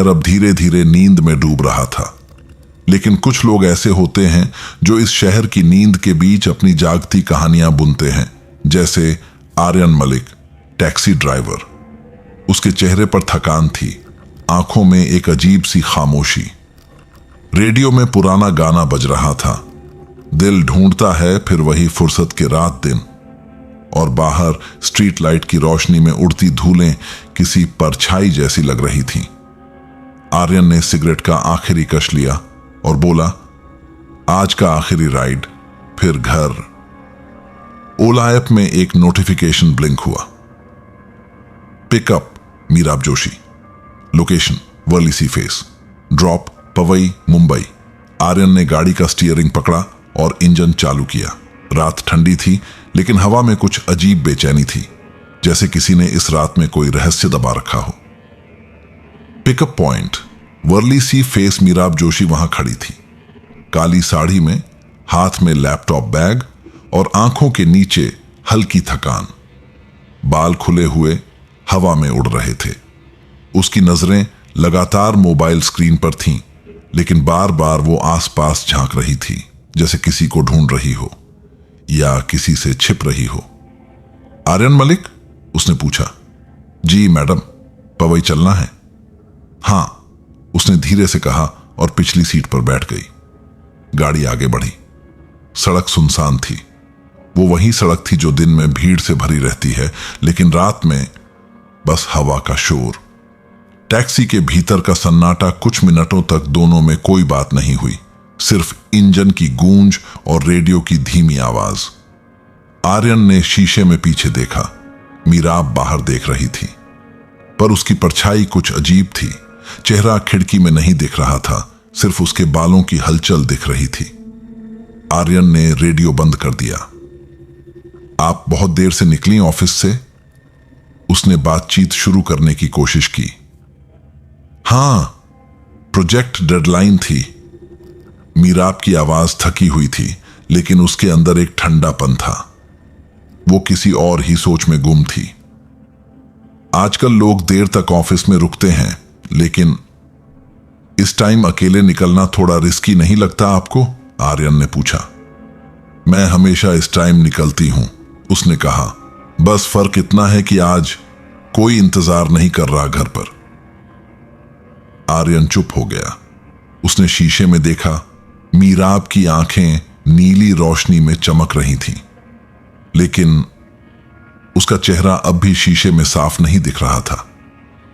शहर अब धीरे धीरे नींद में डूब रहा था। लेकिन कुछ लोग ऐसे होते हैं जो इस शहर की नींद के बीच अपनी जागती कहानियां बुनते हैं, जैसे आर्यन मलिक, टैक्सी ड्राइवर। उसके चेहरे पर थकान थी, आंखों में एक अजीब सी खामोशी। रेडियो में पुराना गाना बज रहा था, दिल ढूंढता है फिर वही फुर्सत के रात दिन। और बाहर स्ट्रीट लाइट की रोशनी में उड़ती धूलें किसी परछाई जैसी लग रही थीं। आर्यन ने सिगरेट का आखिरी कश लिया और बोला, आज का आखिरी राइड, फिर घर। ओला ऐप में एक नोटिफिकेशन ब्लिंक हुआ, पिकअप मीराब जोशी, लोकेशन वर्ली सी फेस, ड्रॉप पवई मुंबई। आर्यन ने गाड़ी का स्टीयरिंग पकड़ा और इंजन चालू किया। रात ठंडी थी, लेकिन हवा में कुछ अजीब बेचैनी थी, जैसे किसी ने इस रात में कोई रहस्य दबा रखा हो। पिकअप पॉइंट वर्ली सी फेस मीराब जोशी वहां खड़ी थी, काली साड़ी में, हाथ में लैपटॉप बैग और आंखों के नीचे हल्की थकान। बाल खुले हुए हवा में उड़ रहे थे। उसकी नजरें लगातार मोबाइल स्क्रीन पर थीं, लेकिन बार बार वो आसपास झांक रही थी, जैसे किसी को ढूंढ रही हो या किसी से छिप रही हो। आर्यन मलिक? उसने पूछा। जी मैडम, पवई चलना है? हां, उसने धीरे से कहा और पिछली सीट पर बैठ गई। गाड़ी आगे बढ़ी। सड़क सुनसान थी। वो वही सड़क थी जो दिन में भीड़ से भरी रहती है, लेकिन रात में बस हवा का शोर। टैक्सी के भीतर का सन्नाटा। कुछ मिनटों तक दोनों में कोई बात नहीं हुई, सिर्फ इंजन की गूंज और रेडियो की धीमी आवाज। आर्यन ने शीशे में पीछे देखा। मीराब बाहर देख रही थी, पर उसकी परछाई कुछ अजीब थी। चेहरा खिड़की में नहीं दिख रहा था, सिर्फ उसके बालों की हलचल दिख रही थी। आर्यन ने रेडियो बंद कर दिया। आप बहुत देर से निकली ऑफिस से? उसने बातचीत शुरू करने की कोशिश की। हां, प्रोजेक्ट डेडलाइन थी। मीराब की आवाज थकी हुई थी, लेकिन उसके अंदर एक ठंडापन था। वो किसी और ही सोच में गुम थी। आजकल लोग देर तक ऑफिस में रुकते हैं, लेकिन इस टाइम अकेले निकलना थोड़ा रिस्की नहीं लगता आपको? आर्यन ने पूछा। मैं हमेशा इस टाइम निकलती हूं, उसने कहा। बस फर्क इतना है कि आज कोई इंतजार नहीं कर रहा घर पर। आर्यन चुप हो गया। उसने शीशे में देखा। मीराब की आंखें नीली रोशनी में चमक रही थीं, लेकिन उसका चेहरा अब भी शीशे में साफ नहीं दिख रहा था।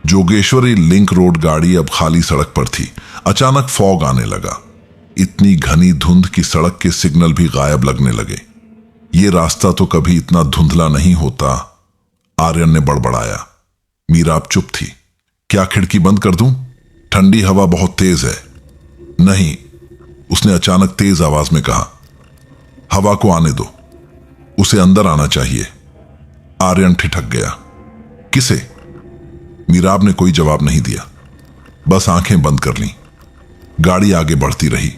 जोगेश्वरी लिंक रोड गाड़ी अब खाली सड़क पर थी। अचानक फॉग आने लगा, इतनी घनी धुंध कि सड़क के सिग्नल भी गायब लगने लगे। ये रास्ता तो कभी इतना धुंधला नहीं होता, आर्यन ने बड़बड़ाया। मीराब चुप थी। क्या खिड़की बंद कर दूं? ठंडी हवा बहुत तेज है। नहीं, उसने अचानक तेज आवाज में कहा। हवा को आने दो, उसे अंदर आना चाहिए। आर्यन ठिठक गया। किसे? मीराब ने कोई जवाब नहीं दिया, बस आंखें बंद कर लीं। गाड़ी आगे बढ़ती रही।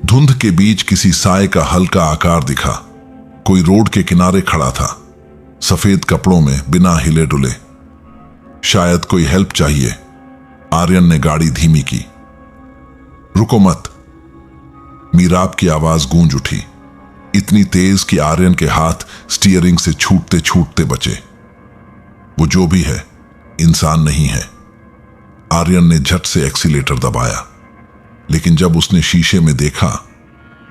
धुंध के बीच किसी साए का हल्का आकार दिखा। कोई रोड के किनारे खड़ा था, सफेद कपड़ों में, बिना हिले डुले। शायद कोई हेल्प चाहिए। आर्यन ने गाड़ी धीमी की। रुको मत, मीराब की आवाज गूंज उठी, इतनी तेज कि आर्यन के हाथ स्टीयरिंग से छूटते छूटते बचे। वो जो भी है, इंसान नहीं है। आर्यन ने झट से एक्सीलेटर दबाया, लेकिन जब उसने शीशे में देखा,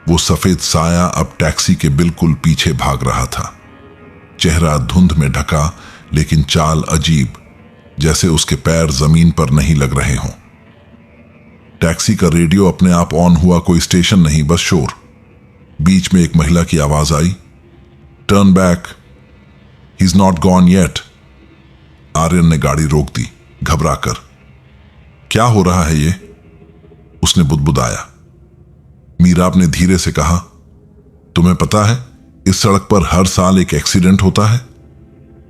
वो सफेद साया अब टैक्सी के बिल्कुल पीछे भाग रहा था। चेहरा धुंध में ढका, लेकिन चाल अजीब, जैसे उसके पैर जमीन पर नहीं लग रहे हों। टैक्सी का रेडियो अपने आप ऑन हुआ, कोई स्टेशन नहीं, बस शोर। बीच में एक महिला की आवाज आई, turn back, he is not gone yet. Aryan ने गाड़ी रोक दी, घबराकर। क्या हो रहा है ये? उसने बुदबुदाया। मीराब ने धीरे से कहा, तुम्हें पता है इस सड़क पर हर साल एक एक्सीडेंट होता है,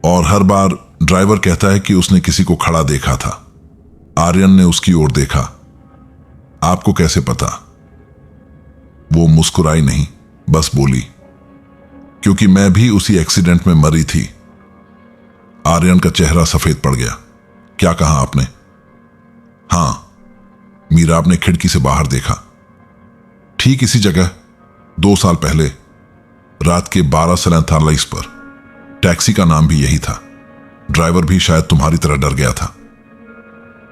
और हर बार ड्राइवर कहता है कि उसने किसी को खड़ा देखा था। आर्यन ने उसकी ओर देखा। आपको कैसे पता? वो मुस्कुराई नहीं, बस बोली, क्योंकि मैं भी उसी एक्सीडेंट में मरी थी। आर्यन का चेहरा सफेद पड़ गया। क्या कहा आपने? हां, मीराब ने खिड़की से बाहर देखा। ठीक इसी जगह 2 साल पहले रात के 12:43 पर टैक्सी का नाम भी यही था। ड्राइवर भी शायद तुम्हारी तरह डर गया था।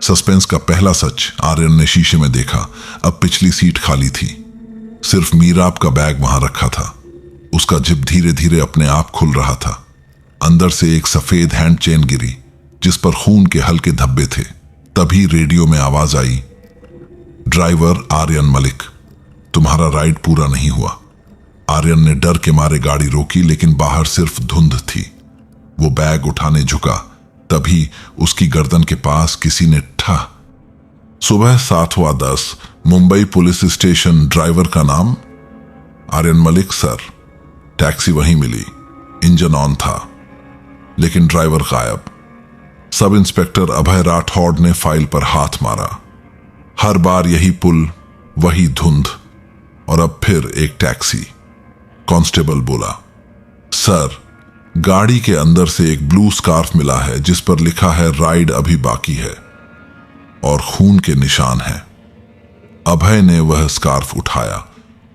सस्पेंस का पहला सच आर्यन ने शीशे में देखा। अब पिछली सीट खाली थी, सिर्फ मीराब का बैग वहां रखा था। उसका जिप धीरे धीरे अपने आप खुल रहा था। अंदर से एक सफेद हैंड चेन गिरी जिस पर खून के हल्के धब्बे थे। तभी रेडियो में आवाज आई, ड्राइवर आर्यन मलिक, तुम्हारा राइड पूरा नहीं हुआ। आर्यन ने डर के मारे गाड़ी रोकी, लेकिन बाहर सिर्फ धुंध थी। वो बैग उठाने झुका, तभी उसकी गर्दन के पास किसी ने ठा। सुबह 7:10 मुंबई पुलिस स्टेशन। ड्राइवर का नाम आर्यन मलिक सर। टैक्सी वहीं मिली, इंजन ऑन था, लेकिन ड्राइवर गायब। सब इंस्पेक्टर अभय राठौड़ ने फाइल पर हाथ मारा। हर बार यही पुल, वही धुंध, और अब फिर एक टैक्सी। कांस्टेबल बोला, सर, गाड़ी के अंदर से एक ब्लू स्कार्फ मिला है जिस पर लिखा है राइड अभी बाकी है, और खून के निशान हैं। अभय ने वह स्कार्फ उठाया।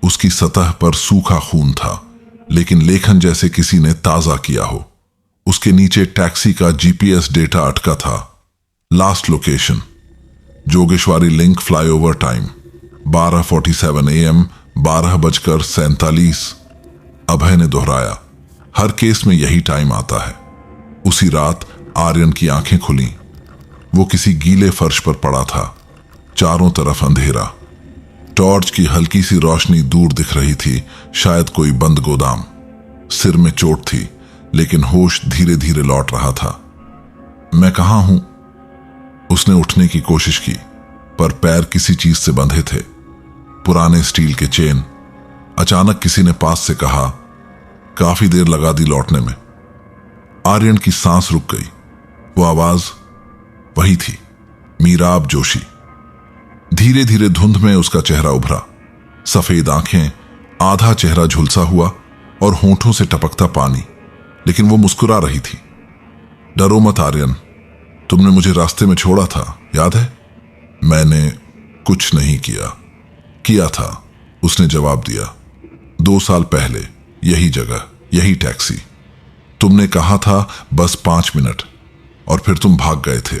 उसकी सतह पर सूखा खून था, लेकिन लेखन जैसे किसी ने ताजा किया हो। उसके नीचे टैक्सी का जीपीएस डेटा अटका था। Last location Jogeshwari link flyover time 12:47 AM 12:47। अभय ने दोहराया, हर केस में यही टाइम आता है। उसी रात आर्यन की आंखें खुली। वो किसी गीले फर्श पर पड़ा था, चारों तरफ अंधेरा। टॉर्च की हल्की सी रोशनी दूर दिख रही थी, शायद कोई बंद गोदाम। सिर में चोट थी, लेकिन होश धीरे धीरे लौट रहा था। मैं कहां हूं? उसने उठने की कोशिश की, पर पैर किसी चीज से बंधे थे, पुराने स्टील के चेन। अचानक किसी ने पास से कहा, काफी देर लगा दी लौटने में। आर्यन की सांस रुक गई। वो आवाज वही थी, मीराब जोशी। धीरे धीरे धुंध में उसका चेहरा उभरा। सफेद आंखें, आधा चेहरा झुलसा हुआ और होंठों से टपकता पानी, लेकिन वो मुस्कुरा रही थी। डरो मत आर्यन, तुमने मुझे रास्ते में छोड़ा था, याद है? मैंने कुछ नहीं किया था, उसने जवाब दिया। 2 साल पहले यही जगह, यही टैक्सी। तुमने कहा था बस 5 मिनट, और फिर तुम भाग गए थे।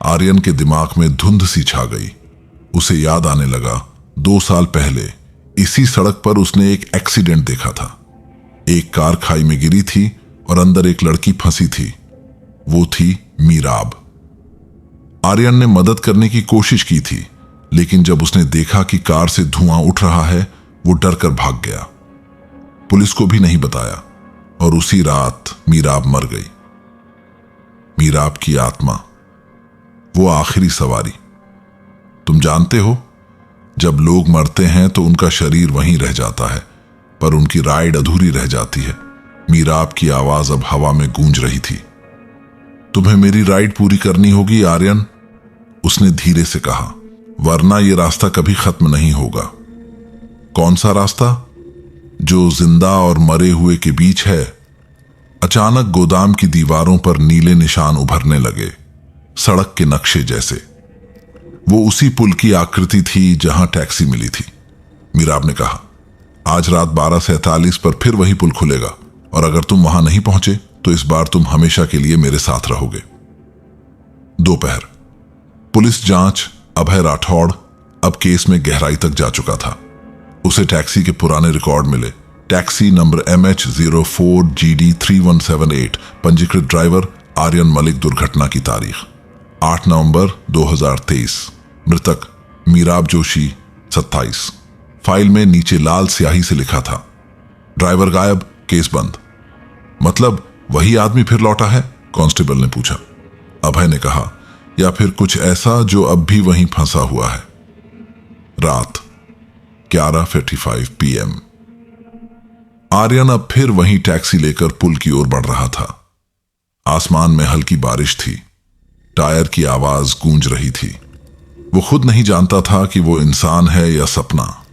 आर्यन के दिमाग में धुंध सी छा गई। उसे याद आने लगा, 2 साल पहले इसी सड़क पर उसने एक एक्सीडेंट देखा था। एक कार खाई में गिरी थी और अंदर एक लड़की फंसी थी। वो थी मीराब। आर्यन ने मदद करने की कोशिश की थी, लेकिन जब उसने देखा कि कार से धुआं उठ रहा है, वो डर कर भाग गया। पुलिस को भी नहीं बताया, और उसी रात मीराब मर गई। मीराब की आत्मा, वो आखिरी सवारी। तुम जानते हो, जब लोग मरते हैं तो उनका शरीर वहीं रह जाता है, पर उनकी राइड अधूरी रह जाती है। मीराब की आवाज अब हवा में गूंज रही थी। तुम्हें मेरी राइड पूरी करनी होगी आर्यन, उसने धीरे से कहा, वरना यह रास्ता कभी खत्म नहीं होगा। कौन सा रास्ता? जो जिंदा और मरे हुए के बीच है। अचानक गोदाम की दीवारों पर नीले निशान उभरने लगे, सड़क के नक्शे जैसे। वो उसी पुल की आकृति थी जहां टैक्सी मिली थी। मीराब ने कहा, आज रात 12:47 पर फिर वही पुल खुलेगा, और अगर तुम वहां नहीं पहुंचे तो इस बार तुम हमेशा के लिए मेरे साथ रहोगे। दोपहर। पुलिस जांच। अभय राठौड़ अब केस में गहराई तक जा चुका था। उसे टैक्सी के पुराने रिकॉर्ड मिले। टैक्सी नंबर MH04GD3178, पंजीकृत ड्राइवर आर्यन मलिक। दुर्घटना की तारीख 8 नवंबर 2023। मृतक मीराब जोशी 27। फाइल में नीचे लाल स्याही से लिखा था, ड्राइवर गायब, केस बंद। मतलब वही आदमी फिर लौटा है? कांस्टेबल ने पूछा। अभय ने कहा, या फिर कुछ ऐसा जो अब भी वहीं फंसा हुआ है। रात 11:55 PM। आर्यन अब फिर वहीं टैक्सी लेकर पुल की ओर बढ़ रहा था। आसमान में हल्की बारिश थी, टायर की आवाज गूंज रही थी। वो खुद नहीं जानता था कि वो इंसान है या सपना,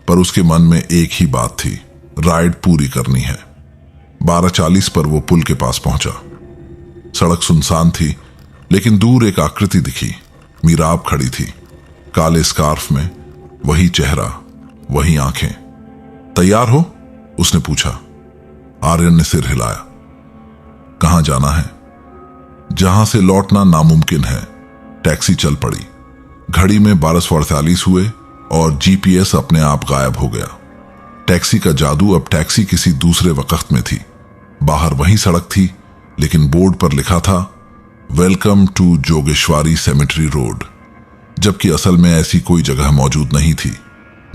पर उसके मन में एक ही बात थी, राइड पूरी करनी है। 12:40 पर वो पुल के पास पहुंचा। सड़क सुनसान थी, लेकिन दूर एक आकृति दिखी। मीराब खड़ी थी, काले स्कार्फ में, वही चेहरा, वही आंखें। तैयार हो? उसने पूछा। आर्यन ने सिर हिलाया। कहां जाना है? जहां से लौटना नामुमकिन है। टैक्सी चल पड़ी। घड़ी में 12:48 हुए और जीपीएस अपने आप गायब हो गया। टैक्सी का जादू, अब टैक्सी किसी दूसरे वक्त में थी। बाहर वही सड़क थी, लेकिन बोर्ड पर लिखा था welcome to Jogeshwari cemetery road, जबकि असल में ऐसी कोई जगह मौजूद नहीं थी।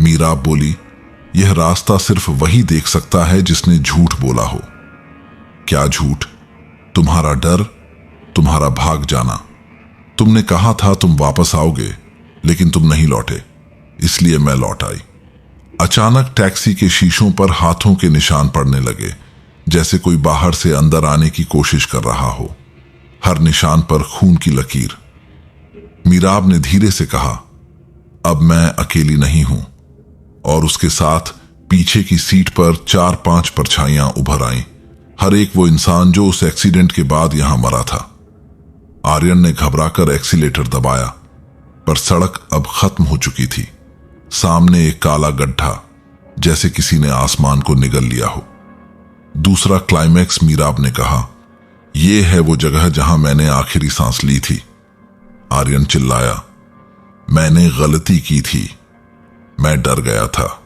मीराब बोली, यह रास्ता सिर्फ वही देख सकता है जिसने झूठ बोला हो। क्या झूठ? तुम्हारा डर, तुम्हारा भाग जाना। तुमने कहा था तुम वापस आओगे, लेकिन तुम नहीं लौटे, इसलिए मैं लौट आई। अचानक टैक्सी के शीशों पर हाथों के निशान पड़ने लगे, जैसे कोई बाहर से अंदर आने की कोशिश कर रहा हो। हर निशान पर खून की लकीर। मीराब ने धीरे से कहा, अब मैं अकेली नहीं हूं। और उसके साथ पीछे की सीट पर 4-5 परछाइयां उभर आईं, हर एक वो इंसान जो उस एक्सीडेंट के बाद यहां मरा था। आर्यन ने घबराकर एक्सीलेटर दबाया, पर सड़क अब खत्म हो चुकी थी। सामने एक काला गड्ढा, जैसे किसी ने आसमान को निगल लिया हो। दूसरा क्लाइमैक्स, मीराब ने कहा, यह है वो जगह जहां मैंने आखिरी सांस ली थी। आर्यन चिल्लाया, मैंने गलती की थी, मैं डर गया था।